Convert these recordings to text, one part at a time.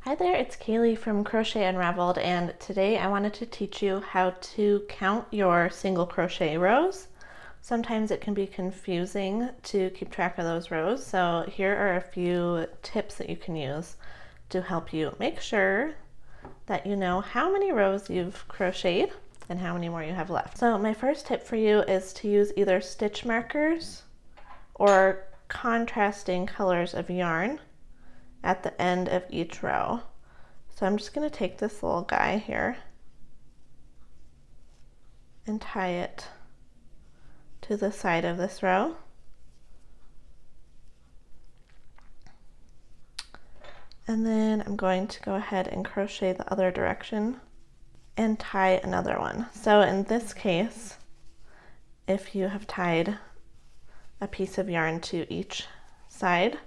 Hi there, it's Kaylee from Crochet Unraveled, and today I wanted to teach you how to count your single crochet rows. Sometimes it can be confusing to keep track of those rows, so here are a few tips that you can use to help you make sure that you know how many rows you've crocheted and how many more you have left. So my first tip for you is to use either stitch markers or contrasting colors of yarn at the end of each row. So I'm just going to take this little guy here and tie it to the side of this row. And then I'm going to go ahead and crochet the other direction and tie another one. So in this case, if you have tied a piece of yarn to each side,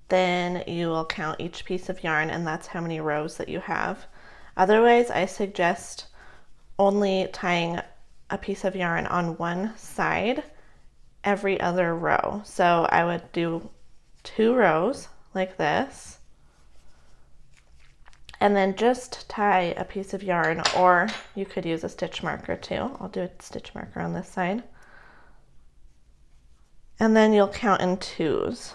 then you will count each piece of yarn, and that's how many rows that you have. Otherwise, I suggest only tying a piece of yarn on one side every other row. So I would do 2 rows like this, and then just tie a piece of yarn, or you could use a stitch marker too. I'll do a stitch marker on this side. And then you'll count in 2s.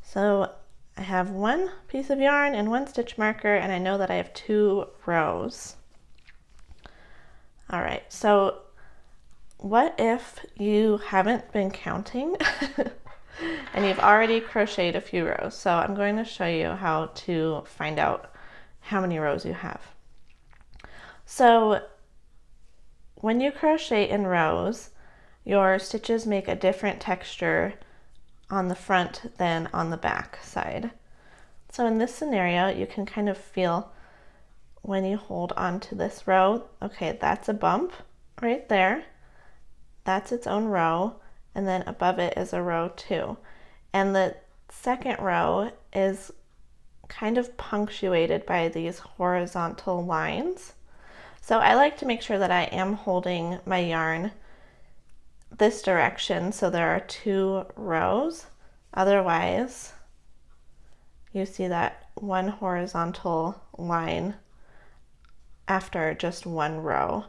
So I have 1 piece of yarn and 1 stitch marker, and I know that I have 2 rows. All right, so what if you haven't been counting and you've already crocheted a few rows? So I'm going to show you how to find out how many rows you have. So when you crochet in rows, your stitches make a different texture on the front than on the back side. So in this scenario, you can kind of feel when you hold on to this row, okay, that's a bump right there. That's its own row, and then above it is a row too. And the second row is kind of punctuated by these horizontal lines. So I like to make sure that I am holding my yarn this direction, so there are 2 rows. Otherwise, you see that one horizontal line after just 1 row.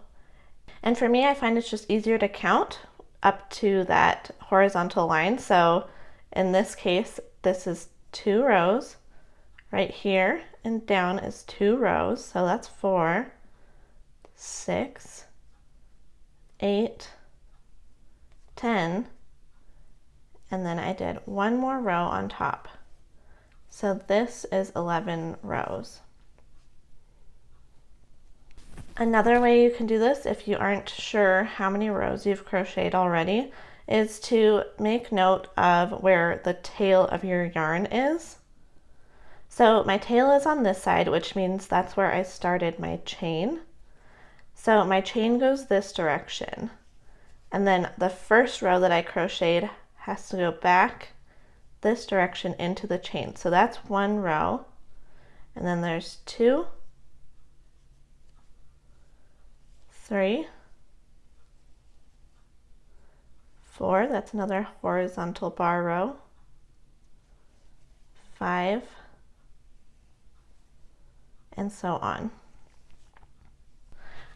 And for me, I find it's just easier to count up to that horizontal line. So in this case, this is 2 rows. Right here and down is 2 rows. So that's 4, 6, 8, 10, and then I did 1 more row on top. So this is 11 rows. Another way you can do this, if you aren't sure how many rows you've crocheted already, is to make note of where the tail of your yarn is. So my tail is on this side, which means that's where I started my chain. So my chain goes this direction. And then the first row that I crocheted has to go back this direction into the chain. So that's 1 row. And then there's 2, 3, 4, that's another horizontal bar row, 5, and so on.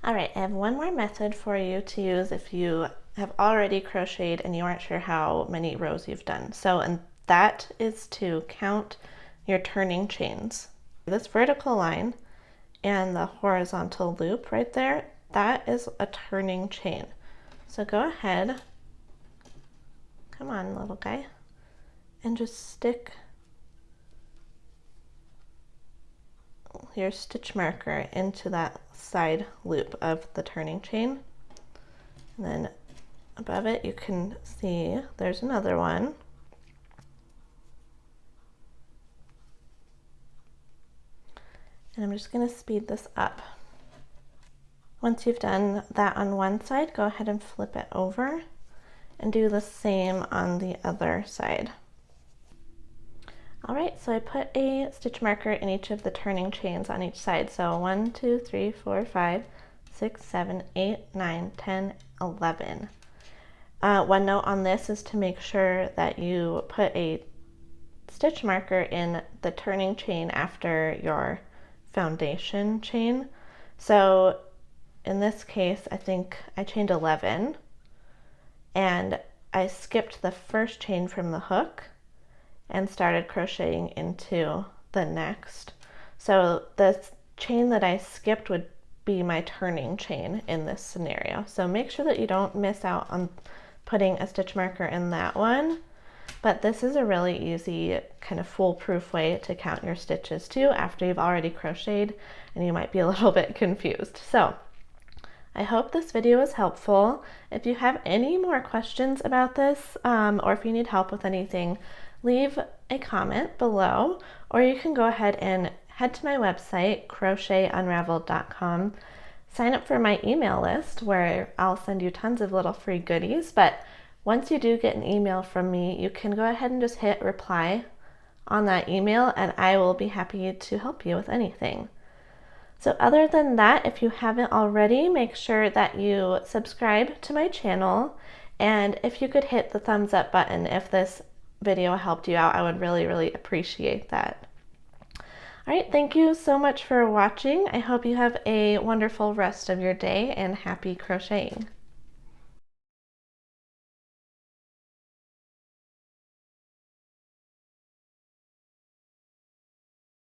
All right, I have one more method for you to use if you have already crocheted and you aren't sure how many rows you've done. And that is to count your turning chains. This vertical line and the horizontal loop right there, that is a turning chain. So go ahead, come on little guy, and just stick your stitch marker into that side loop of the turning chain. And then above it you can see there's another one. And I'm just going to speed this up. Once you've done that on one side, go ahead and flip it over and do the same on the other side. All right, so I put a stitch marker in each of the turning chains on each side. So 1, 2, 3, 4, 5, 6, 7, 8, 9, 10, 11. One note on this is to make sure that you put a stitch marker in the turning chain after your foundation chain. So in this case, I think I chained 11 and I skipped the first chain from the hook and started crocheting into the next. So the chain that I skipped would be my turning chain in this scenario. So make sure that you don't miss out on putting a stitch marker in that one. But this is a really easy kind of foolproof way to count your stitches too after you've already crocheted and you might be a little bit confused. So I hope this video was helpful. If you have any more questions about this or if you need help with anything, leave a comment below, or you can go ahead and head to my website, crochetunraveled.com. Sign up for my email list where I'll send you tons of little free goodies. But once you do get an email from me, you can go ahead and just hit reply on that email and I will be happy to help you with anything. So other than that, if you haven't already, make sure that you subscribe to my channel, and if you could hit the thumbs up button if this video helped you out, I would really appreciate that. All right, thank you so much for watching. I hope you have a wonderful rest of your day and happy crocheting.